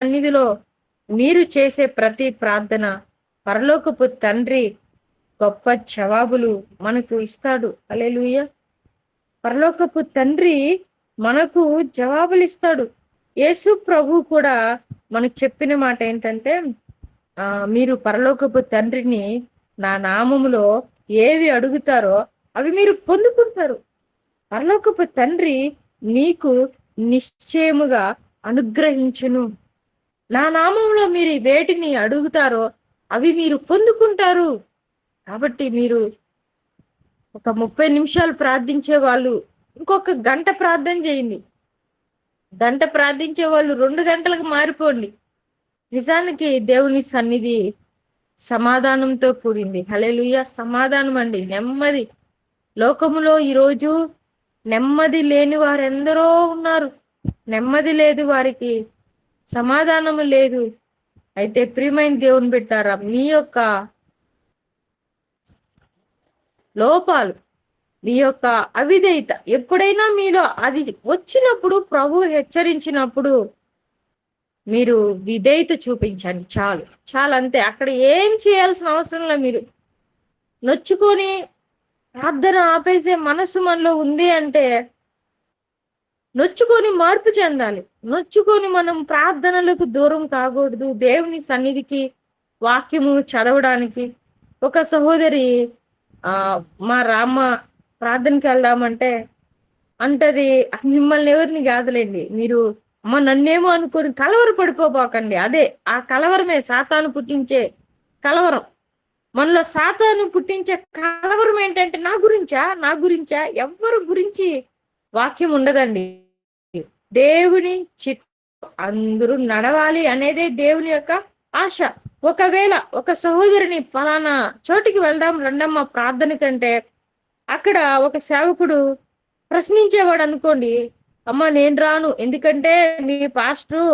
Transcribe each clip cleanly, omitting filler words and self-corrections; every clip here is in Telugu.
సన్నిధిలో మీరు చేసే ప్రతి ప్రార్థన పరలోకపు తండ్రి గొప్ప జవాబులు మనకు ఇస్తాడు. హల్లెలూయా. పరలోకపు తండ్రి మనకు జవాబులు ఇస్తాడు. యేసు ప్రభు కూడా మనకు చెప్పిన మాట ఏంటంటే, మీరు పరలోకపు తండ్రిని నా నామములో ఏవి అడుగుతారో అవి మీరు పొందుకుంటారు. పరలోకపు తండ్రి మీకు నిశ్చయముగా అనుగ్రహించును. నా నామంలో మీరు వేటిని అడుగుతారో అవి మీరు పొందుకుంటారు. కాబట్టి మీరు ఒక 30 నిమిషాలు ప్రార్థించే వాళ్ళు ఇంకొక గంట ప్రార్థన చేయండి. గంట ప్రార్థించే వాళ్ళు 2 గంటలకు మారిపోండి. నిజానికి దేవుని సన్నిధి సమాధానంతో కూడింది. హల్లెలూయా. సమాధానం అండి, నెమ్మది. లోకములో ఈరోజు నెమ్మది లేని వారెందరో ఉన్నారు. నెమ్మది లేదు, వారికి సమాధానము లేదు. అయితే ప్రియమైన దేవుని బిడ్డారా, మీ యొక్క లోపాలు, మీ యొక్క అవిధేయత ఎప్పుడైనా మీలో అది వచ్చినప్పుడు, ప్రభు హెచ్చరించినప్పుడు మీరు విధేయత చూపించండి. చాలు చాలు, అంతే. అక్కడ ఏం చేయాల్సిన అవసరం లేదు. మీరు నొచ్చుకొని ప్రార్థన ఆపేసే మనసు మనలో ఉంది అంటే, నొచ్చుకొని మార్పు చెందాలి. నొచ్చుకొని మనం ప్రార్థనలకు దూరం కాకూడదు. దేవుని సన్నిధికి వాక్యము చదవడానికి ఒక సహోదరి మా రామ్మ ప్రార్థనకి వెళ్దామంటే అంటది, మిమ్మల్ని ఎవరిని కాదులేండి, మీరు అమ్మ నన్నేమో అనుకొని కలవర పడిపోబాకండి. అదే ఆ కలవరమే సాతాను పుట్టించే కలవరం. మనలో సాతాను పుట్టించే కలవరం ఏంటంటే, నా గురించా ఎవరి గురించి వాక్యం ఉండదండి. దేవుని అందరూ నడవాలి అనేదే దేవుని యొక్క ఆశ. ఒకవేళ ఒక సహోదరిని పలానా చోటికి వెళ్దాం రండమ్మ ప్రార్థన కంటే, అక్కడ ఒక సేవకుడు ప్రశ్నించేవాడు అనుకోండి, అమ్మ నేను రాను, ఎందుకంటే మీ పాస్టరు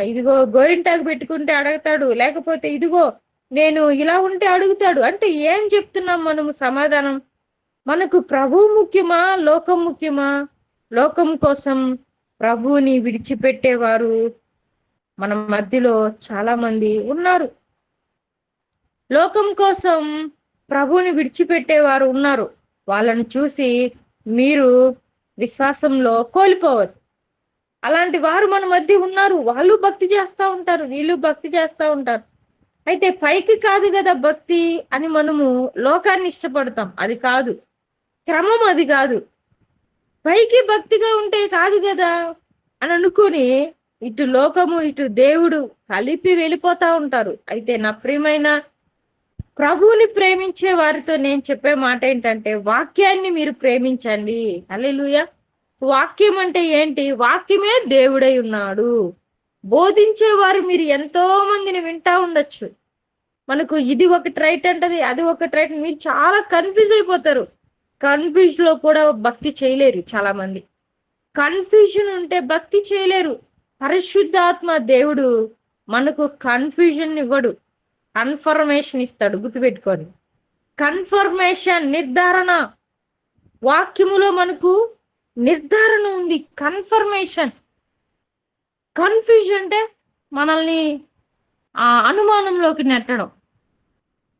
ఇదిగో గోరింటాకు పెట్టుకుంటే అడుగుతాడు, లేకపోతే ఇదిగో నేను ఇలా ఉంటే అడుగుతాడు అంటే ఏం చెప్తున్నాం మనము సమాధానం? మనకు ప్రభువు ముఖ్యమా, లోకం ముఖ్యమా? లోకం కోసం ప్రభువుని విడిచిపెట్టేవారు మన మధ్యలో చాలా మంది ఉన్నారు. లోకం కోసం ప్రభువుని విడిచిపెట్టేవారు ఉన్నారు. వాళ్ళని చూసి మీరు విశ్వాసంలో కోల్పోవద్దు. అలాంటి వారు మన మధ్య ఉన్నారు. వాళ్ళు భక్తి చేస్తూ ఉంటారు, వీళ్ళు భక్తి చేస్తూ ఉంటారు. అయితే పైకి కాదు కదా భక్తి అని మనము లోకాన్ని ఇష్టపడతాం. అది కాదు, క్రమం అది కాదు. పైకి భక్తిగా ఉంటే కాదు కదా అని అనుకుని ఇటు లోకము ఇటు దేవుడు కలిపి వెళ్ళిపోతా ఉంటారు. అయితే నా ప్రియమైన ప్రభువుని ప్రేమించే వారితో నేను చెప్పే మాట ఏంటంటే, వాక్యాన్ని మీరు ప్రేమించండి. హల్లెలూయా. వాక్యం అంటే ఏంటి? వాక్యమే దేవుడై ఉన్నాడు. బోధించేవారు మీరు ఎంతో మందిని వింటా ఉండొచ్చు. మనకు ఇది ఒకటి రైట్ అంటది, అది ఒకటి రైట్, మీరు చాలా కన్ఫ్యూజ్ అయిపోతారు. కన్ఫ్యూజ్ లో కూడా భక్తి చేయలేరు చాలా మంది. కన్ఫ్యూజన్ ఉంటే భక్తి చేయలేరు. పరిశుద్ధాత్మ దేవుడు మనకు కన్ఫ్యూజన్ ఇవ్వడు, కన్ఫర్మేషన్ ఇస్తాడు. గుర్తుపెట్టుకోండి, కన్ఫర్మేషన్, నిర్ధారణ. వాక్యములో మనకు నిర్ధారణ ఉంది, కన్ఫర్మేషన్. కన్ఫ్యూజన్ అంటే మనల్ని అనుమానంలోకి నెట్టడం.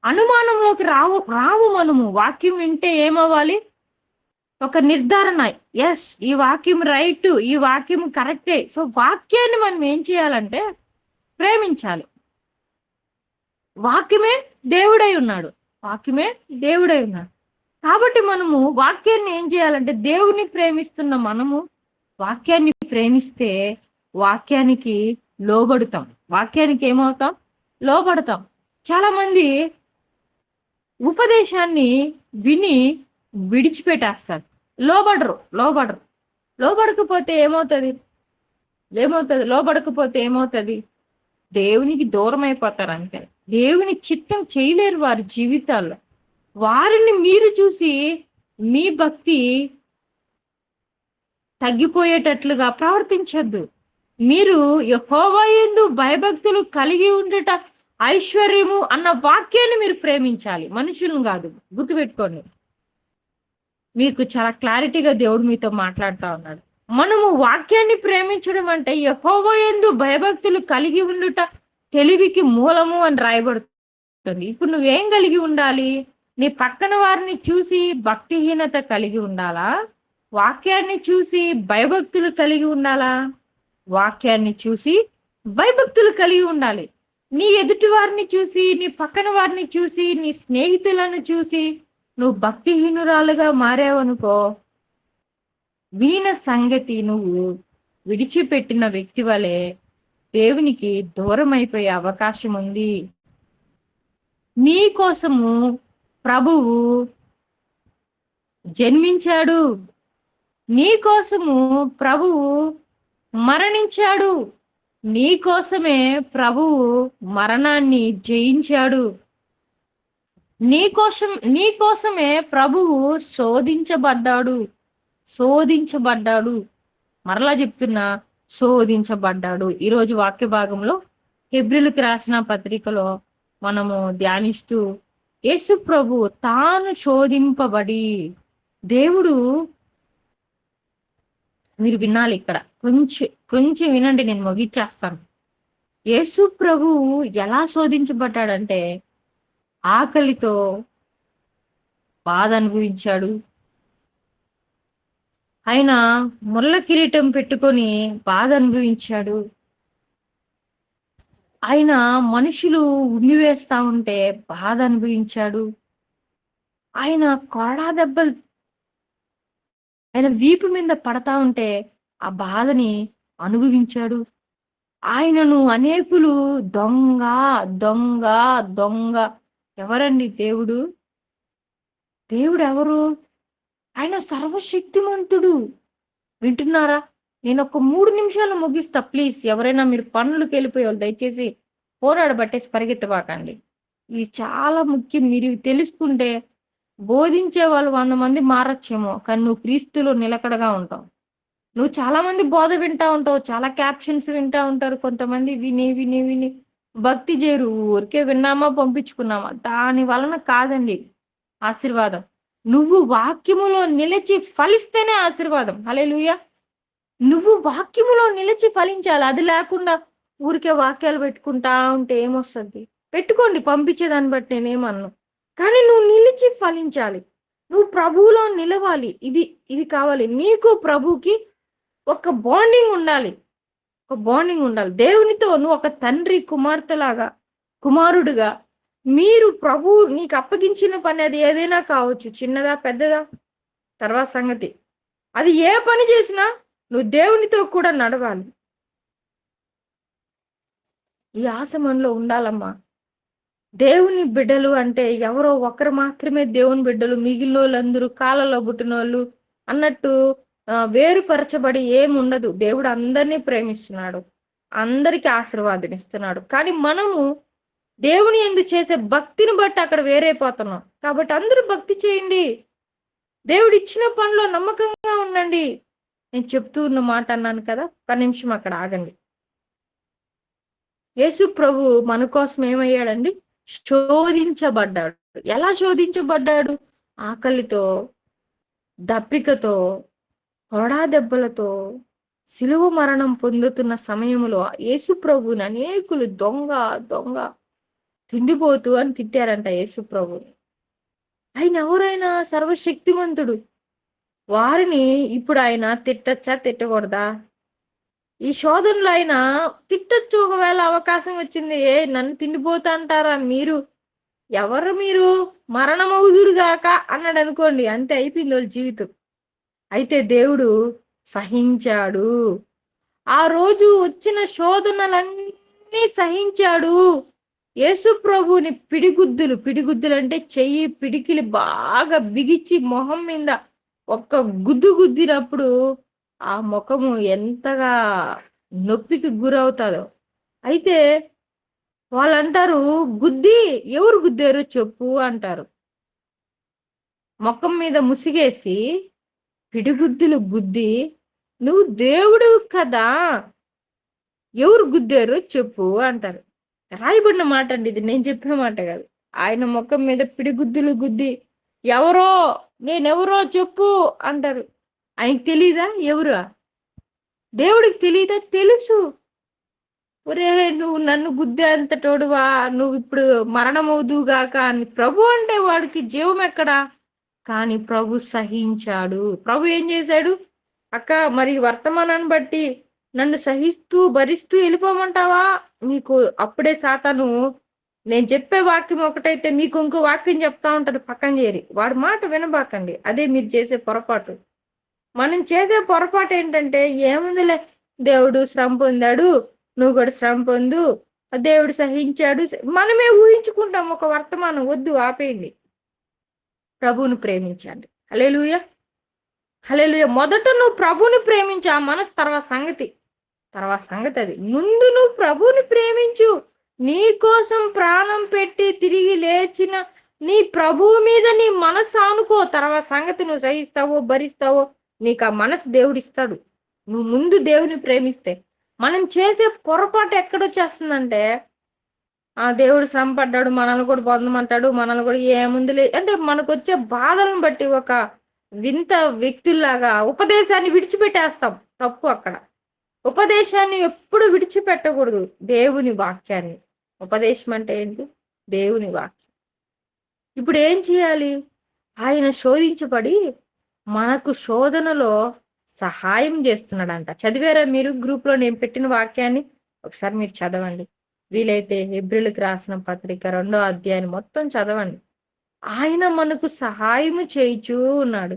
అనుమానంలోకి రావు మనము. వాక్యం వింటే ఏమవ్వాలి? ఒక నిర్ధారణ, ఎస్ ఈ వాక్యం రైట్, ఈ వాక్యం కరెక్టే. సో వాక్యాన్ని మనం ఏం చేయాలంటే ప్రేమించాలి. వాక్యమే దేవుడై ఉన్నాడు, వాక్యమే దేవుడై ఉన్నాడు. కాబట్టి మనము వాక్యాన్ని ఏం చేయాలంటే, దేవుని ప్రేమిస్తున్న మనము వాక్యాన్ని ప్రేమిస్తే వాక్యానికి లోబడుతాం. వాక్యానికి ఏమవుతాం? లోబడతాం. చాలా మంది ఉపదేశాన్ని విని విడిచిపెట్టేస్తారు, లోబడరు. లోబడకపోతే ఏమవుతుంది? లోబడకపోతే ఏమవుతుంది? దేవునికి దూరం అయిపోతారు. అంతే. దేవుని చిత్తం చేయలేరు వారి జీవితాల్లో. వారిని మీరు చూసి మీ భక్తి తగ్గిపోయేటట్లుగా ప్రవర్తించద్దు. మీరు యెహోవా యందు భయభక్తులు కలిగి ఉండట ఐశ్వర్యము అన్న వాక్యాన్ని మీరు ప్రేమించాలి, మనుషులను కాదు. గుర్తుపెట్టుకోండి. మీకు చాలా క్లారిటీగా దేవుడు మీతో మాట్లాడుతూ ఉన్నాడు. మనము వాక్యాన్ని ప్రేమించడం అంటే యెహోవా యందు భయభక్తులు కలిగి ఉండుట తెలివికి మూలము అని రాయబడుతుంది. ఇప్పుడు నువ్వేం కలిగి ఉండాలి? నీ పక్కన వారిని చూసి భక్తిహీనత కలిగి ఉండాలా? వాక్యాన్ని చూసి భయభక్తులు కలిగి ఉండాలా? వాక్యాన్ని చూసి భయభక్తులు కలిగి ఉండాలి. నీ ఎదుటి వారిని చూసి, నీ పక్కన వారిని చూసి, నీ స్నేహితులను చూసి నువ్వు భక్తిహీనురాలుగా మారావనుకో, వినిన సంగతి నువ్వు విడిచిపెట్టిన వ్యక్తి వలె దేవునికి దూరం అయిపోయే అవకాశం ఉంది. నీ కోసము ప్రభువు జన్మించాడు. నీ కోసము ప్రభువు మరణించాడు. నీ కోసమే ప్రభువు మరణాన్ని జయించాడు. నీ కోసమే ప్రభువు శోధించబడ్డాడు. మరలా చెప్తున్నా, శోధించబడ్డాడు. ఈరోజు వాక్య భాగంలో హెబ్రీయులకు రాసిన పత్రికలో మనము ధ్యానిస్తూ యేసు ప్రభు తాను శోధింపబడి, దేవుడు, మీరు వినాలి ఇక్కడ, కొంచెం వినండి, నేను ముగిచ్చేస్తాను. యేసు ప్రభు ఎలా శోధించబడ్డాడంటే ఆకలితో బాధ అనుభవించాడు. ఆయన ముళ్ళ కిరీటం పెట్టుకొని బాధ అనుభవించాడు. ఆయన మనుషులు ఉమ్మివేస్తా ఉంటే బాధ అనుభవించాడు. ఆయన కొరడా దెబ్బలు ఆయన వీపు మీద పడతా ఉంటే ఆ బాధని అనుభవించాడు. ఆయనను అనేకులు దొంగ దొంగ దొంగ. ఎవరండి దేవుడు? దేవుడు ఎవరు? ఆయన సర్వశక్తిమంతుడు. వింటున్నారా? నేను ఒక 3 నిమిషాలు ముగిస్తా, ప్లీజ్. ఎవరైనా మీరు పనులకు వెళ్ళిపోయేవాళ్ళు దయచేసి పోరాడబట్టేసి పరిగెత్తబాకండి. ఇది చాలా ముఖ్యం. మీరు తెలుసుకుంటే బోధించే వాళ్ళు 100 మంది మారచ్చేమో, కానీ నువ్వు క్రీస్తులో నిలకడగా ఉంటావు. నువ్వు చాలా మంది బోధ వింటా ఉంటావు, చాలా క్యాప్షన్స్ వింటా ఉంటారు. కొంతమంది విని విని విని భక్తి చేరు, ఊరికే విన్నామా పంపించుకున్నామా, దాని వలన కాదండి ఆశీర్వాదం. నువ్వు వాక్యములో నిలిచి ఫలిస్తేనే ఆశీర్వాదం. హల్లెలూయా. నువ్వు వాక్యములో నిలిచి ఫలించాలి. అది లేకుండా ఊరికే వాక్యాలు పెట్టుకుంటా ఉంటే ఏమొస్తుంది? పెట్టుకోండి, పంపించేదాన్ని బట్టి నేనేమన్ను, కానీ నువ్వు నిలిచి ఫలించాలి. నువ్వు ప్రభువులో నిలవాలి. ఇది కావాలి. నీకు ప్రభుకి ఒక బాండింగ్ ఉండాలి. దేవునితో నువ్వు ఒక తండ్రి కుమార్తెలాగా, కుమారుడుగా, మీరు ప్రభు నీకు అప్పగించిన పని అది ఏదైనా కావచ్చు, చిన్నదా పెద్దదా తర్వాత సంగతి. అది ఏ పని చేసినా నువ్వు దేవునితో కూడా నడవాలి. ఈ ఆశ మనలో ఉండాలమ్మా. దేవుని బిడ్డలు అంటే ఎవరో ఒకరు మాత్రమే దేవుని బిడ్డలు, మిగిలిన వాళ్ళందరూ కాళ్ళలో పుట్టినోళ్ళు అన్నట్టు వేరుపరచబడి ఏముండదు. దేవుడు అందరినీ ప్రేమిస్తున్నాడు, అందరికి ఆశీర్వాదం ఇస్తున్నాడు. కానీ మనము దేవుని యందు చేసే భక్తిని బట్టి అక్కడ వేరైపోతున్నాం. కాబట్టి అందరూ భక్తి చేయండి, దేవుడు ఇచ్చిన పనిలో నమ్మకంగా ఉండండి. నేను చెప్తూ ఉన్న మాట అన్నాను కదా, ఒక నిమిషం అక్కడ ఆగండి. యేసు ప్రభు మన కోసం ఏమయ్యాడండి? శోధించబడ్డాడు. ఎలా శోధించబడ్డాడు? ఆకలితో, దప్పికతో, కొరడా దెబ్బలతో, సిలువ మరణం పొందుతున్న సమయంలో యేసు ప్రభుని అనేకులు దొంగ దొంగ, తిండిపోతూ అని తిట్టారంట యేసు ప్రభు. ఆయన ఎవరైనా సర్వశక్తిమంతుడు. వారిని ఇప్పుడు ఆయన తిట్టచ్చా తిట్టకూడదా? ఈ శోధనలో ఆయన తిట్టచ్చు. ఒకవేళ అవకాశం వచ్చింది, నన్ను తిండిపోతా అంటారా మీరు, ఎవరు మీరు, మరణమవుదురుగాక అన్నాడు అనుకోండి, అంతే, అయిపోయింది వాళ్ళ జీవితం. అయితే దేవుడు సహించాడు. ఆ రోజు వచ్చిన శోధనలన్నీ సహించాడు. యేసు ప్రభుని పిడిగుద్దులు అంటే చెయ్యి పిడికిలి బాగా బిగిచి మొహం మీద ఒక్క గుద్దు గుద్దినప్పుడు ఆ ముఖము ఎంతగా నొప్పికి గురవుతుందో. అయితే వాళ్ళు అంటారు, ఎవరు గుద్దారు చెప్పు అంటారు. ముఖం మీద ముసిగేసి పిడిగుద్దులు గుద్ది, నువ్వు దేవుడు కదా, ఎవరు గుద్దారు చెప్పు అంటారు. రాయబడిన మాట అండి ఇది, నేను చెప్పిన మాట కాదు. ఆయన ముఖం మీద పిడిగుద్దులు గుద్ది, నేనెవరో చెప్పు అంటారు. ఆయనకి తెలీదా ఎవరు? దేవుడికి తెలియదా? తెలుసు. ఒరే నువ్వు నన్ను గుద్దే అంత తోడువా, నువ్వు ఇప్పుడు మరణమవుదువుగాక అని. ప్రభు అంటే వాడికి జీవం ఎక్కడా? కానీ ప్రభు సహించాడు. ప్రభు ఏం చేశాడు? అక్క మరి వర్తమానాన్ని బట్టి నన్ను సహిస్తూ భరిస్తూ వెళ్ళిపోమంటావా? మీకు అప్పుడే సాతాను నేను చెప్పే వాక్యం ఒకటైతే మీకు ఇంకో వాక్యం చెప్తా ఉంటారు పక్కన చేరి. వాడి మాట వినబాకండి. అదే మీరు చేసే పొరపాటు. మనం చేసే పొరపాటు ఏంటంటే, ఏముందిలే దేవుడు శ్రమ పొందాడు, నువ్వు కూడా శ్రమ పొందు, దేవుడు సహించాడు. మనమే ఊహించుకుంటాం ఒక వర్తమానం. వద్దు, ఆపేయండి. ప్రభువుని ప్రేమించండి. హల్లెలూయా, హల్లెలూయా. మొదట నువ్వు ప్రభువుని ప్రేమించు, ఆ మనసు తర్వాత సంగతి. అది. ముందు నువ్వు ప్రభువుని ప్రేమించు. నీ కోసం ప్రాణం పెట్టి తిరిగి లేచిన నీ ప్రభువు మీద నీ మనసు ఆనుకో. తర్వాత సంగతి నువ్వు సహిస్తావో భరిస్తావో నీకు ఆ మనసు దేవుడిస్తాడు. నువ్వు ముందు దేవుని ప్రేమిస్తే. మనం చేసే పొరపాటు ఎక్కడొచ్చేస్తుందంటే, ఆ దేవుడు శ్రమ పడ్డాడు, మనల్ని కూడా పొందమంటాడు, మనల్ని కూడా ఏముందిలే అంటే మనకు వచ్చే బాధలను బట్టి ఒక వింత వ్యక్తుల్లాగా ఉపదేశాన్ని విడిచిపెట్టేస్తాం. తప్పు అక్కడ. ఉపదేశాన్ని ఎప్పుడు విడిచిపెట్టకూడదు. దేవుని వాక్యాన్ని. ఉపదేశం అంటే ఏంటి? దేవుని వాక్యం. ఇప్పుడు ఏం చేయాలి? ఆయన శోధించబడి మనకు శోధనలో సహాయం చేస్తున్నాడంట. చదివారా మీరు? గ్రూప్ లో నేను పెట్టిన వాక్యాన్ని ఒకసారి మీరు చదవండి. వీలైతే హెబ్రీయులకు రాసిన పత్రిక 2వ అధ్యాయం మొత్తం చదవండి. ఆయన మనకు సహాయం చేయిచూ ఉన్నాడు.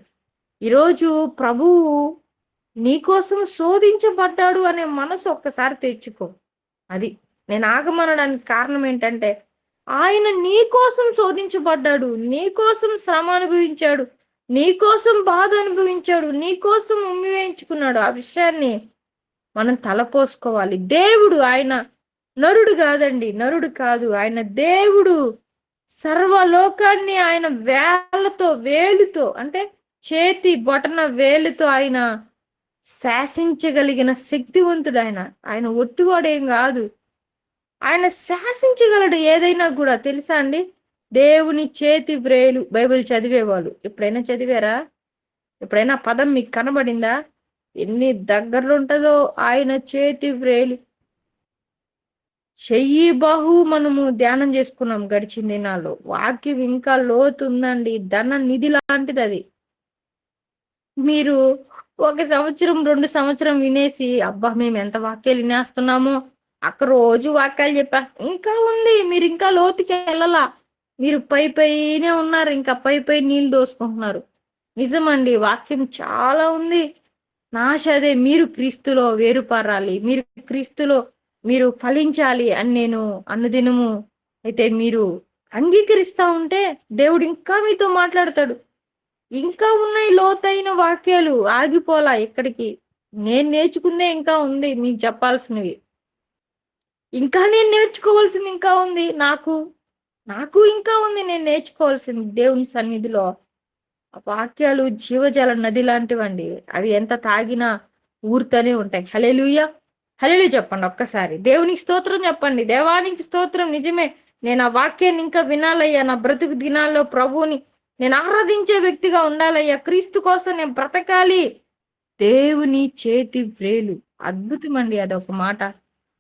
ఈరోజు ప్రభువు నీకోసం శోధించబడ్డాడు అనే మనసు ఒక్కసారి తెచ్చుకో. అది నేను ఆగమనడానికి కారణం ఏంటంటే, ఆయన నీ కోసం శోధించబడ్డాడు, నీ కోసం శ్రమ అనుభవించాడు, నీ కోసం బాధ అనుభవించాడు, నీ కోసం ఉమ్మి వేయించుకున్నాడు. ఆ విషయాన్ని మనం తలపోసుకోవాలి. దేవుడు ఆయన నరుడు కాదండి, నరుడు కాదు, ఆయన దేవుడు. సర్వలోకాన్ని ఆయన వేలుతో అంటే చేతి బొటన వేలుతో ఆయన శాసించగలిగిన శక్తివంతుడు. ఆయన ఒట్టివాడేం కాదు. ఆయన శాసించగలడు ఏదైనా కూడా. తెలుసా అండి? దేవుని చేతి వ్రేలు. బైబిల్ చదివేవాళ్ళు ఎప్పుడైనా చదివారా? ఎప్పుడైనా పదం మీకు కనబడిందా? ఎన్ని దగ్గరలో ఉంటుందో ఆయన చేతి వ్రేలు. చెయ్యి బాహు మనము ధ్యానం చేసుకున్నాం గడిచిన దినాల్లో. వాక్యం ఇంకా లోతుందండి. ధన నిధి లాంటిది అది. మీరు 1 సంవత్సరం 2 సంవత్సరం వినేసి, అబ్బా మేము ఎంత వాక్యాలు వినేస్తున్నామో, అక్కడ రోజు వాక్యాలు చెప్పేస్తా, ఇంకా ఉంది. మీరు ఇంకా లోతుకి వెళ్ళలా. మీరు పైనే ఉన్నారు. ఇంకా పై నీళ్ళు దోసుకుంటున్నారు. నిజమండి, వాక్యం చాలా ఉంది. నాశ అదే, మీరు క్రీస్తులో వేరుపారాలి, మీరు క్రీస్తులో మీరు ఫలించాలి అని నేను అనుదినము అయితే మీరు అంగీకరిస్తా ఉంటే దేవుడు ఇంకా మీతో మాట్లాడతాడు. ఇంకా ఉన్నాయి లోతైన వాక్యాలు. ఆగిపోలా ఎక్కడికి. నేను నేర్చుకుందే ఇంకా ఉంది మీకు చెప్పాల్సినవి. ఇంకా నేను నేర్చుకోవాల్సింది ఇంకా ఉంది. నాకు ఇంకా ఉంది నేను నేర్చుకోవాల్సింది. దేవుని సన్నిధిలో వాక్యాలు జీవజల నది లాంటివండి. అవి ఎంత తాగినా ఊరుతూనే ఉంటాయి. హల్లెలూయా, హల్లెలూయా చెప్పండి ఒక్కసారి. దేవునికి స్తోత్రం చెప్పండి. దేవానికి స్తోత్రం. నిజమే, నేను ఆ వాక్యాన్ని ఇంకా వినాలయ్యా. నా బ్రతుకు దినాల్లో ప్రభువుని నేను ఆరాధించే వ్యక్తిగా ఉండాలయ్యా. క్రీస్తు కోసం నేను బ్రతకాలి. దేవుని చేతి వ్రేలు అద్భుతం అండి. అదొక మాట.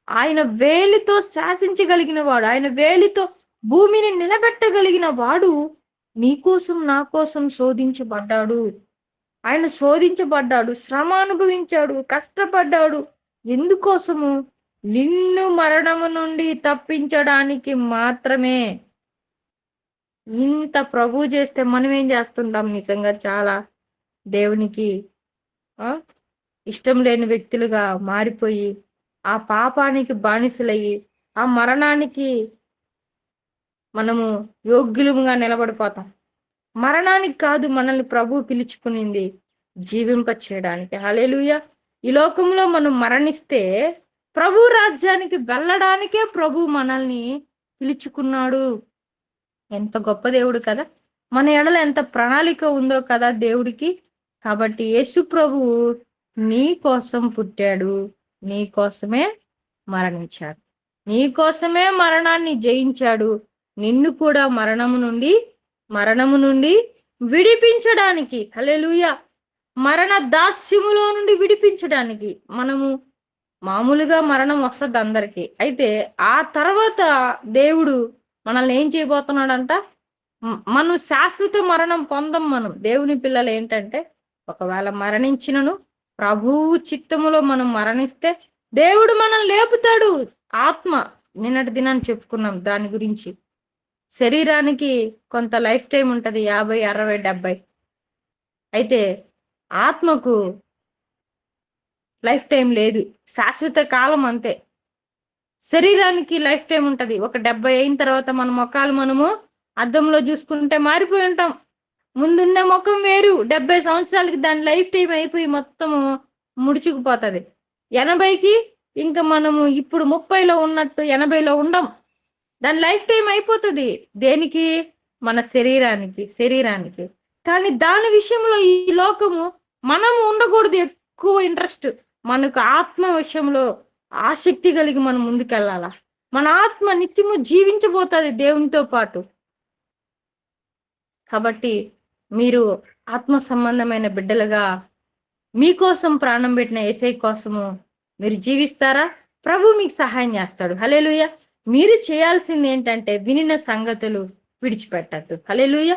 ఆయన వేలితో శాసించగలిగిన వాడు, ఆయన వేలితో భూమిని నిలబెట్టగలిగిన వాడు నీకోసం నా కోసం శోధించబడ్డాడు. ఆయన శోధించబడ్డాడు, శ్రమ అనుభవించాడు, కష్టపడ్డాడు. ఎందుకోసము? నిన్ను మరణము నుండి తప్పించడానికి మాత్రమే. ఇంత ప్రభు చేస్తే మనం ఏం చేస్తుంటాం? నిజంగా చాలా దేవునికి ఇష్టం లేని వ్యక్తులుగా మారిపోయి, ఆ పాపానికి బానిసలయ్యి, ఆ మరణానికి మనము యోగ్యులుగా నిలబడిపోతాం. మరణానికి కాదు మనల్ని ప్రభు పిలుచుకునింది, జీవింప చేయడానికి. హల్లెలూయా. ఈ లోకంలో మనం మరణిస్తే ప్రభు రాజ్యానికి వెళ్ళడానికే ప్రభు మనల్ని పిలుచుకున్నాడు. ఎంత గొప్ప దేవుడు కదా! మన ఎడల ఎంత ప్రణాళిక ఉందో కదా దేవుడికి. కాబట్టి యేసు ప్రభు నీ కోసం పుట్టాడు, నీ కోసమే మరణించాడు, నీ కోసమే మరణాన్ని జయించాడు. నిన్ను కూడా మరణము నుండి విడిపించడానికి. హల్లెలూయా. మరణ దాస్యములో నుండి విడిపించడానికి. మనము మామూలుగా మరణం వస్తుంది అందరికి, అయితే ఆ తర్వాత దేవుడు మనల్ని ఏం చేయబోతున్నాడంట, మనం శాశ్వత మరణం పొందం. మనం దేవుని పిల్లలు ఏంటంటే, ఒకవేళ మరణించినను ప్రభువు చిత్తములో మనం మరణిస్తే దేవుడు మనల్ని లేపుతాడు. ఆత్మ, నిన్నటి దినాన్ని చెప్పుకున్నాం దాని గురించి. శరీరానికి కొంత లైఫ్ టైం ఉంటది, 50, 60, 70. అయితే ఆత్మకు లైఫ్ టైం లేదు, శాశ్వత కాలం అంతే. శరీరానికి లైఫ్ టైం ఉంటది. ఒక 70 అయిన తర్వాత మన ముఖాలు మనము అద్దంలో చూసుకుంటే మారిపోయి ఉంటాం. ముందున్న ముఖం వేరు, 70 సంవత్సరాలకి దాని లైఫ్ టైం అయిపోయి మొత్తము ముడుచుకుపోతుంది. 80కి ఇంకా మనము ఇప్పుడు 30లో ఉన్నట్టు 80లో ఉండం, దాని లైఫ్ టైం అయిపోతుంది. దేనికి? మన శరీరానికి. కానీ దాని విషయంలో ఈ లోకము మనము ఉండకూడదు ఎక్కువ ఇంట్రెస్ట్. మనకు ఆత్మ విషయంలో ఆసక్తి కలిగి మనం ముందుకెళ్ళాలా. మన ఆత్మ నిత్యము జీవించబోతుంది దేవునితో పాటు. కాబట్టి మీరు ఆత్మ సంబంధమైన బిడ్డలుగా మీకోసం ప్రాణం పెట్టిన యేసయ్య కోసము మీరు జీవిస్తారా? ప్రభు మీకు సహాయం చేస్తాడు. హల్లెలూయా. మీరు చేయాల్సింది ఏంటంటే, వినిన సంగతులు విడిచిపెట్టద్దు. హల్లెలూయా,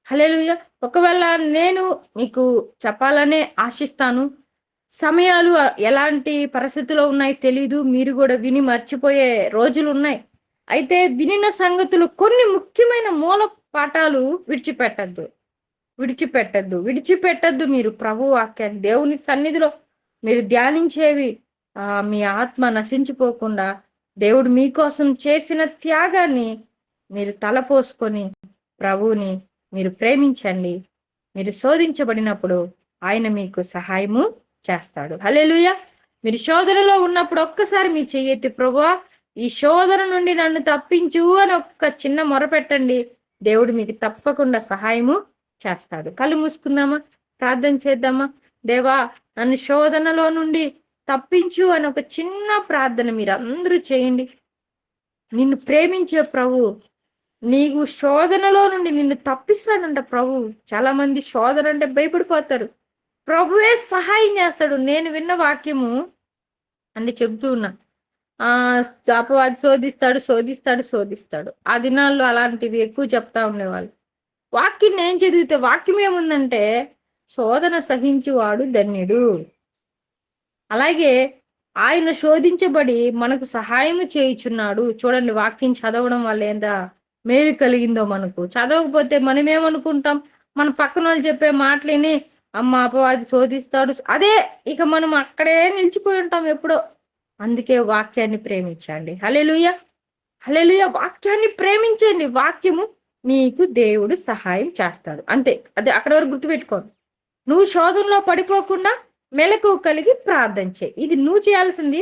హల్లెలూయా. ఒకవేళ నేను మీకు చెప్పాలనే ఆశిస్తాను, సమయాలు ఎలాంటి పరిస్థితుల్లో ఉన్నాయి తెలీదు, మీరు కూడా విని మర్చిపోయే రోజులు ఉన్నాయి. అయితే వినిన సంగతులు, కొన్ని ముఖ్యమైన మూల పాఠాలు విడిచిపెట్టద్దు. మీరు ప్రభు వాక్యాన్ని, దేవుని సన్నిధిలో మీరు ధ్యానించేవి మీ ఆత్మ నశించిపోకుండా దేవుడు మీకోసం చేసిన త్యాగాన్ని మీరు తలపోసుకొని ప్రభువుని మీరు ప్రేమించండి. మీరు శోధించబడినప్పుడు ఆయన మీకు సహాయము చేస్తాడు. హల్లెలూయా. మీరు శోధనలో ఉన్నప్పుడు ఒక్కసారి మీ చెయ్యెత్తి, ప్రభువా ఈ శోధన నుండి నన్ను తప్పించు అని ఒక్క చిన్న మొర పెట్టండి. దేవుడు మీకు తప్పకుండా సహాయము చేస్తాడు. కళ్ళు మూసుకుందామా, ప్రార్థన చేద్దామా. దేవా, నన్ను శోధనలో నుండి తప్పించు అని ఒక చిన్న ప్రార్థన మీరు అందరూ చేయండి. నిన్ను ప్రేమించే ప్రభు నీకు శోధనలో నుండి నిన్ను తప్పిస్తాడంట ప్రభు. చాలా మంది శోధన అంటే భయపడిపోతారు, ప్రభువే సహాయం చేస్తాడు. నేను విన్న వాక్యము అంటే చెబుతూ ఉన్నా, అపవాది శోధిస్తాడు. ఆ దినాల్లో అలాంటివి ఎక్కువ చెప్తా ఉండేవాళ్ళు. వాక్యం నేను చదివితే వాక్యం ఏముందంటే, శోధన సహించువాడు ధన్యుడు. అలాగే ఆయన శోధించబడి మనకు సహాయం చేయుచున్నాడు. చూడండి, వాక్యం చదవడం వల్ల ఎంత మేలు కలిగిందో మనకు. చదవకపోతే మనం ఏమనుకుంటాం, మన పక్కన వాళ్ళు చెప్పే మాటలని, అమ్మ అపవాది శోధిస్తాడు, అదే ఇక మనం అక్కడే నిలిచిపోయి ఉంటాం ఎప్పుడో. అందుకే వాక్యాన్ని ప్రేమించండి. హల్లెలూయా, హల్లెలూయా. వాక్యాన్ని ప్రేమించండి. వాక్యము మీకు దేవుడు సహాయం చేస్తాడు, అంతే. అదే అక్కడ వరకు గుర్తుపెట్టుకోండి. నువ్వు శోధనలో పడిపోకుండా మెలకువ కలిగి ప్రార్థన చేయి. ఇది నువ్వు చేయాల్సింది.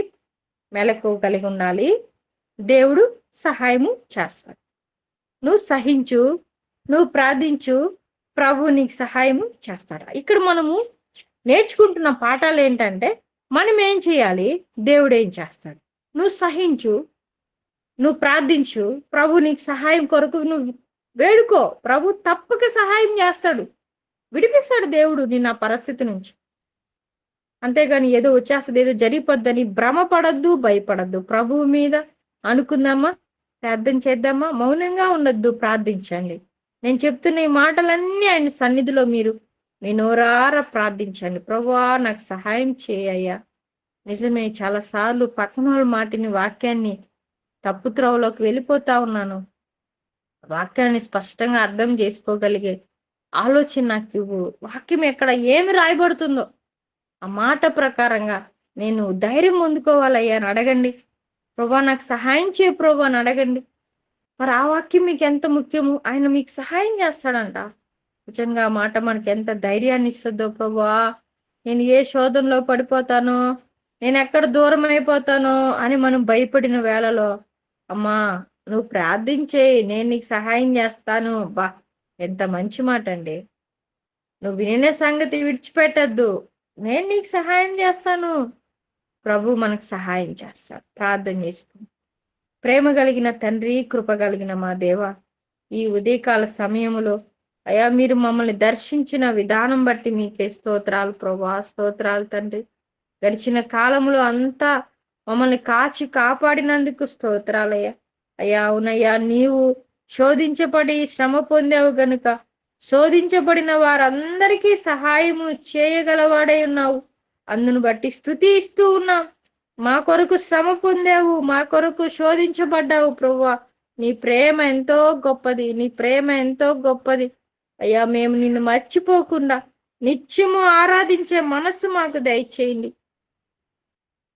మెలకువ కలిగి ఉండాలి, దేవుడు సహాయము చేస్తాడు. నువ్వు సహించు, నువ్వు ప్రార్థించు, ప్రభు నీకు సహాయము చేస్తాడు. ఇక్కడ మనము నేర్చుకుంటున్న పాఠాలు ఏంటంటే, మనం ఏం చేయాలి, దేవుడు ఏం చేస్తాడు. నువ్వు సహించు, నువ్వు ప్రార్థించు, ప్రభు నీకు సహాయం కొరకు నువ్వు వేడుకో, ప్రభు తప్పక సహాయం చేస్తాడు, విడిపిస్తాడు దేవుడు నిన్న పరిస్థితి నుంచి. అంతేగాని ఏదో వచ్చేస్తుంది, ఏదో జరిగిపోద్దని భ్రమపడద్దు, భయపడద్దు. ప్రభువు మీద అనుకుందామా, ప్రార్థన చేద్దామా, మౌనంగా ఉండొద్దు, ప్రార్థించండి. నేను చెప్తున్న ఈ మాటలన్నీ ఆయన సన్నిధిలో మీరు మీ నోరారా ప్రార్థించండి. ప్రభువా నాకు సహాయం చేయయ్యా. నిజమే, చాలాసార్లు పక్కన వాళ్ళ మాటిని, వాక్యాన్ని తప్పుత్రోవలోకి వెళ్ళిపోతా ఉన్నాను. వాక్యాన్ని స్పష్టంగా అర్థం చేసుకోగలిగే ఆలోచన నాకు ఇవ్వు. వాక్యం ఎక్కడ ఏమి రాయబడుతుందో ఆ మాట ప్రకారంగా నేను ధైర్యం పొందుకోవాలయ్యా అని అడగండి. ప్రభా నాకు సహాయం చేయ ప్రభు అని అడగండి. మరి ఆ వాక్యం మీకు ఎంత ముఖ్యము, ఆయన మీకు సహాయం చేస్తాడంట. నిజంగా ఆ మాట మనకి ఎంత ధైర్యాన్ని ఇస్తుందో. ప్రభువా నేను ఏ శోధనలో పడిపోతానో, నేను ఎక్కడ దూరం అయిపోతానో అని మనం భయపడిన వేళలో, అమ్మా నువ్వు ప్రార్థించేయి, నేను నీకు సహాయం చేస్తాను. బా ఎంత మంచి మాట అండి. నువ్వు వినే సంగతి విడిచిపెట్టద్దు, నేను నీకు సహాయం చేస్తాను. ప్రభు మనకు సహాయం చేస్తాడు. ప్రార్థన చేసుకుంది. ప్రేమ కలిగిన తండ్రి, కృప కలిగిన మా దేవ, ఈ ఉదయకాల సమయములో అయ్యా మీరు మమ్మల్ని దర్శించిన విధానం బట్టి మీకే స్తోత్రాలు ప్రభా, స్తోత్రాలు తండ్రి. గడిచిన కాలంలో అంతా మమ్మల్ని కాచి కాపాడినందుకు స్తోత్రాలయ్యా. అయ్యా అవునయ్యా, నీవు శోధించబడి శ్రమ పొందావు గనుక శోధించబడిన వారందరికీ సహాయము చేయగలవాడై ఉన్నావు. అందును బట్టి స్తుతి ఇస్తూ ఉన్నాం. మా కొరకు శ్రమ పొందావు, మా కొరకు శోధించబడ్డావు ప్రభువా. నీ ప్రేమ ఎంతో గొప్పది, నీ ప్రేమ ఎంతో గొప్పది అయ్యా. మేము నిన్ను మర్చిపోకుండా నిత్యము ఆరాధించే మనస్సు మాకు దయచేయండి.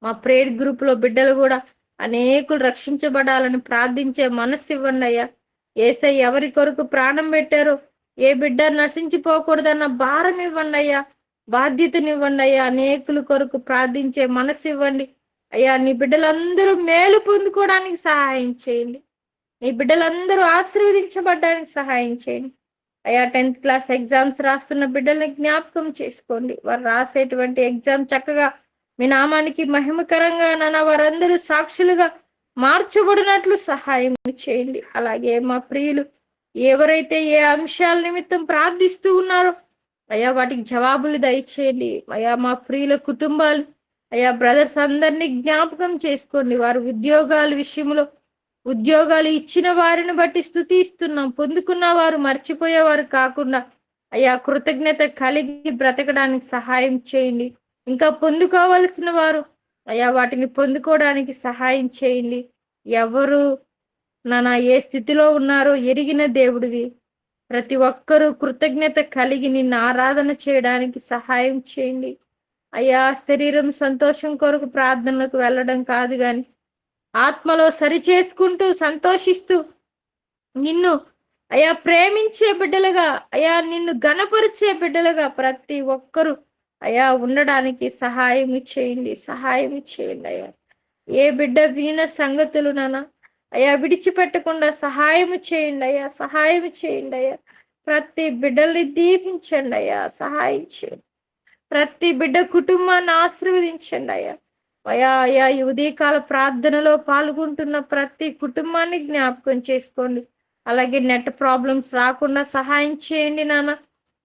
మా ప్రేయర్ గ్రూప్ లో బిడ్డలు కూడా అనేకులు రక్షించబడాలని ప్రార్థించే మనస్సు ఇవ్వండి అయ్యా. ఏసై ఎవరి కొరకు ప్రాణం పెట్టారో ఏ బిడ్డ నశించిపోకూడదన్న భారం ఇవ్వండి అయ్యా, బాధ్యతనివ్వండి అయ్యా. అనేకుల కొరకు ప్రార్థించే మనస్సు ఇవ్వండి అయ్యా. నీ బిడ్డలందరూ మేలు పొందుకోవడానికి సహాయం చేయండి. నీ బిడ్డలందరూ ఆశీర్వదించబడడానికి సహాయం చేయండి అయ్యా. 10th క్లాస్ ఎగ్జామ్స్ రాస్తున్న బిడ్డల్ని జ్ఞాపకం చేసుకోండి. వారు రాసేటువంటి ఎగ్జామ్ చక్కగా మీ నామానికి మహిమకరంగా వారందరూ సాక్షులుగా మార్చబడినట్లు సహాయం చేయండి. అలాగే మా ప్రియులు ఎవరైతే ఏ అంశాల నిమిత్తం ప్రార్థిస్తూ ఉన్నారో అయ్యా వాటికి జవాబులు దయచేయండి అయ్యా. మా ప్రియుల కుటుంబాలు అయ్యా, బ్రదర్స్ అందరినీ జ్ఞాపకం చేసుకోండి. వారు ఉద్యోగాల విషయంలో ఉద్యోగాలు ఇచ్చిన వారిని బట్టి స్తుతిస్తున్నాం. పొందుకున్న వారు మర్చిపోయేవారు కాకుండా అయ్యా కృతజ్ఞత కలిగి బ్రతకడానికి సహాయం చేయండి. ఇంకా పొందుకోవలసిన వారు అయ్యా వాటిని పొందుకోవడానికి సహాయం చేయండి. ఎవరు ఏ స్థితిలో ఉన్నారో ఎరిగిన దేవుడివి. ప్రతి ఒక్కరూ కృతజ్ఞత కలిగి నిన్ను ఆరాధన చేయడానికి సహాయం చేయండి అయ్యా. శరీరం సంతోషం కొరకు ప్రార్థనలకు వెళ్ళడం కాదు గాని ఆత్మలో సరి చేసుకుంటూ సంతోషిస్తూ నిన్ను అయ్యా ప్రేమించే బిడ్డలుగా అయ్యా, నిన్ను గణపరిచే బిడ్డలుగా ప్రతి ఒక్కరూ అయ్యా ఉండడానికి సహాయం చేయండి, సహాయం చేయండి అయ్యా. ఏ బిడ్డ వినిన సంగతులు అయ్యా విడిచిపెట్టకుండా సహాయం చేయండి అయ్యా, సహాయం చేయండి అయ్యా. ప్రతి బిడ్డల్ని దీవించండి అయ్యా, సహాయం చేయండి. ప్రతి బిడ్డ కుటుంబాన్ని ఆశీర్వదించండి అయ్యా. అయ్యా ఈ ఉదయకాల ప్రార్థనలో పాల్గొంటున్న ప్రతి కుటుంబాన్ని జ్ఞాపకం చేసుకోండి. అలాగే నెట్ ప్రాబ్లమ్స్ రాకుండా సహాయం చేయండి నాన్న.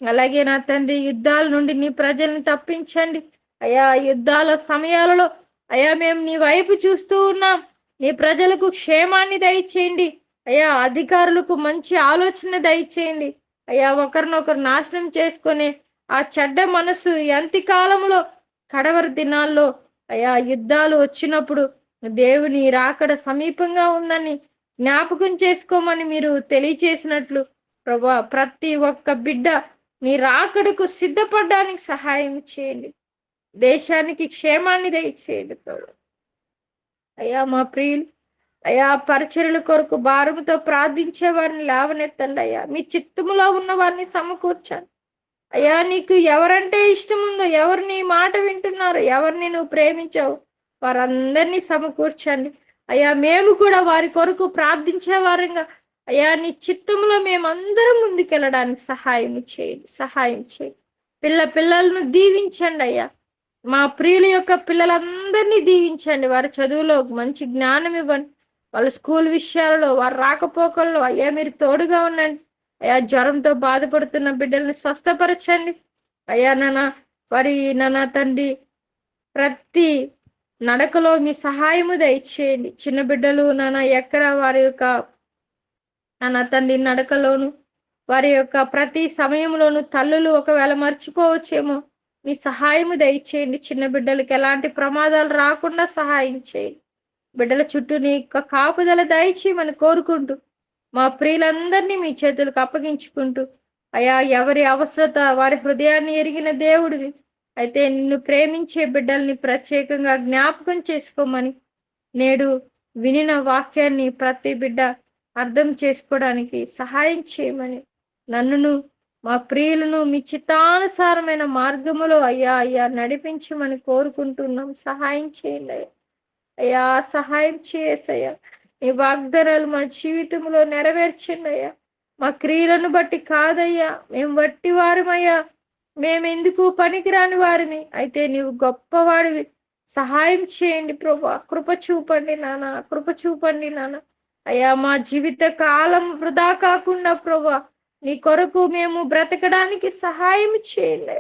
అలాగే నా తండ్రి యుద్ధాల నుండి నీ ప్రజల్ని తప్పించండి అయ్యా. యుద్ధాల సమయాలలో అయ్యా మేము నీ వైపు చూస్తూ ఉన్నాం. నీ ప్రజలకు క్షేమాన్ని దయచేయండి అయ్యా. అధికారులకు మంచి ఆలోచన దయచేయండి అయ్యా. ఒకరినొకరు నాశనం చేసుకునే ఆ చెడ్డ మనసు ఎంతి కాలంలో కడవరి దినాల్లో అయ్యా యుద్ధాలు వచ్చినప్పుడు దేవుని రాకడ సమీపంగా ఉందని జ్ఞాపకం చేసుకోమని మీరు తెలియచేసినట్లు ప్రభా ప్రతి ఒక్క బిడ్డ నీ రాకడకు సిద్ధపడడానికి సహాయం చేయండి. దేశానికి క్షేమాన్ని దయచేయండి ప్రభు అయ్యా. మా ప్రియులు అయ్యా పరిచర్యల కొరకు భారముతో ప్రార్థించే వారిని లేవనెత్తండి అయ్యా. మీ చిత్తములో ఉన్న వారిని సమకూర్చండి అయ్యా. నీకు ఎవరంటే ఇష్టం ఉందో, ఎవరు నీ మాట వింటున్నారో, ఎవరిని నువ్వు ప్రేమించావు వారందరినీ సమకూర్చండి అయ్యా. మేము కూడా వారి కొరకు ప్రార్థించే వారంగా అయ్యా నీ చిత్తంలో మేమందరం ముందుకెళ్ళడానికి సహాయం చేయండి, సహాయం చేయండి. పిల్లలను దీవించండి అయ్యా. మా ప్రియుల యొక్క పిల్లలందరినీ దీవించండి. వారి చదువులో మంచి జ్ఞానం ఇవ్వండి. వాళ్ళ స్కూల్ విషయాలలో వారు రాకపోకల్లో అయ్యా మీరు తోడుగా ఉండండి అయ్యా. జ్వరంతో బాధపడుతున్న బిడ్డల్ని స్వస్థపరచండి అయ్యా. వారి తండ్రి ప్రతి నడకలో మీ సహాయము దయచేయండి. చిన్న బిడ్డలు ఎక్కడ వారి యొక్క తండ్రి నడకలోను వారి యొక్క ప్రతి సమయంలోను తల్లులు ఒకవేళ మర్చిపోవచ్చేమో, మీ సహాయము దయచేయండి. చిన్న బిడ్డలకి ఎలాంటి ప్రమాదాలు రాకుండా సహాయం చేయండి. బిడ్డల చుట్టూ నీ యొక్క కాపుదల దయచేయమని కోరుకుంటూ మా ప్రియులందరినీ మీ చేతులకు అప్పగించుకుంటూ అయా ఎవరి అవసరత వారి హృదయాన్ని ఎరిగిన దేవుడివి అయితే నిన్ను ప్రేమించే బిడ్డల్ని ప్రత్యేకంగా జ్ఞాపకం చేసుకోమని, నేడు వినిన వాక్యాన్ని ప్రతి బిడ్డ అర్థం చేసుకోవడానికి సహాయం చేయమని, నన్నును మా ప్రియులను మీ చిత్తానుసారమైన మార్గములో అయ్యా నడిపించమని కోరుకుంటున్నాం. సహాయం చేయండి అయ్యా, సహాయం చేసయ్యా. నీ వాగ్దానాలు మా జీవితంలో నెరవేర్చండి అయ్యా. మా క్రియలను బట్టి కాదయ్యా, మేము వట్టి వారమయ్యా, మేమెందుకు పనికిరాని వారిని, అయితే నీవు గొప్పవాడివి. సహాయం చేయండి ప్రభా, కృప చూపండి నాన్న, కృప చూపండి నాన్న అయ్యా. మా జీవిత కాలం వృధా కాకుండా ప్రభా నీ కొరకు మేము బ్రతకడానికి సహాయం చేయండి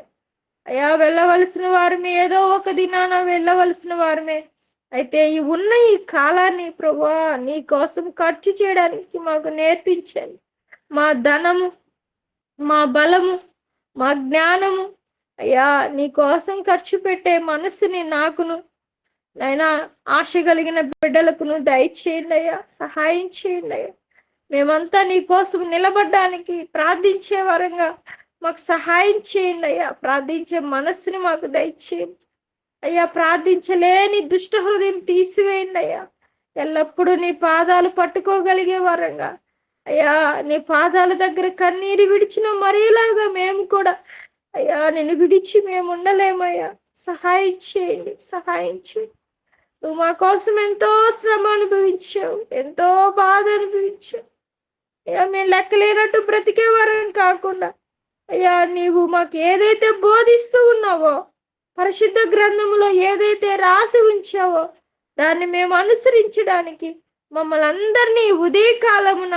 అయ్యా. వెళ్ళవలసిన వారమే, ఏదో ఒక దినాన వెళ్ళవలసిన వారమే. అయితే ఉన్న ఈ కాలాన్ని ప్రభువా నీ కోసం ఖర్చు చేయడానికి మాకు నేర్పించండి. మా ధనము, మా బలము, మా జ్ఞానము అయ్యా నీ కోసం ఖర్చు పెట్టే మనసుని నాకును నైనా ఆశ కలిగిన బిడ్డలకును దయచేయండి అయ్యా, సహాయం చేయండి అయ్యా. మేమంతా నీ కోసం నిలబడ్డానికి ప్రార్థించే వరంగా మాకు సహాయం చేయండి అయ్యా. ప్రార్థించే మనస్సుని మాకు దయచేయండి అయ్యా. ప్రార్థించలేని దుష్ట హృదయం తీసివేయండి అయ్యా. ఎల్లప్పుడూ నీ పాదాలు పట్టుకోగలిగే వరంగా అయ్యా, నీ పాదాల దగ్గర కన్నీరు విడిచిన మరీలాగా మేము కూడా అయ్యా నిన్ను విడిచి మేము ఉండలేమయ్యా. సహాయం చేయండి, సహాయం చేయండి. నువ్వు మా కోసం ఎంతో శ్రమ అనుభవించావు, ఎంతో బాధ అనుభవించావు అయ్యా. మేము లెక్కలేనట్టు బ్రతికే వరం కాకుండా అయ్యా నీవు మాకు ఏదైతే బోధిస్తూ ఉన్నావో, పరిశుద్ధ గ్రంథములో ఏదైతే రాసి ఉంచావో దాన్ని మేము అనుసరించడానికి మమ్మల్ని అందరినీ ఉదయకాలమున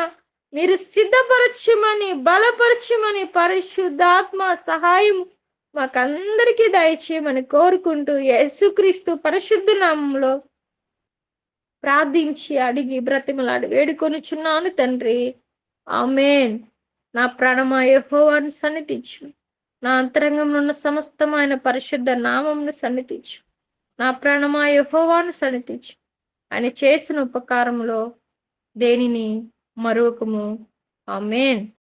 మీరు సిద్ధపరచమని, బలపరచమని పరిశుద్ధాత్మ సహాయం మాకందరికీ దయచేయమని కోరుకుంటూ యేసుక్రీస్తు పరిశుద్ధ నామములో ప్రార్థించి అడిగి బ్రతిమలాడి వేడుకొనుచున్నాను తండ్రి, ఆమేన్. నా ప్రాణమా యెహోవాను సన్నిధించు, నా అంతరంగంలో ఉన్న సమస్తమైన పరిశుద్ధ నామమును సన్నిధించు. నా ప్రాణమా యెహోవాను సన్నిధించు. ఆయన చేసిన ఉపకారములో దేనిని మరొకము. ఆమేన్.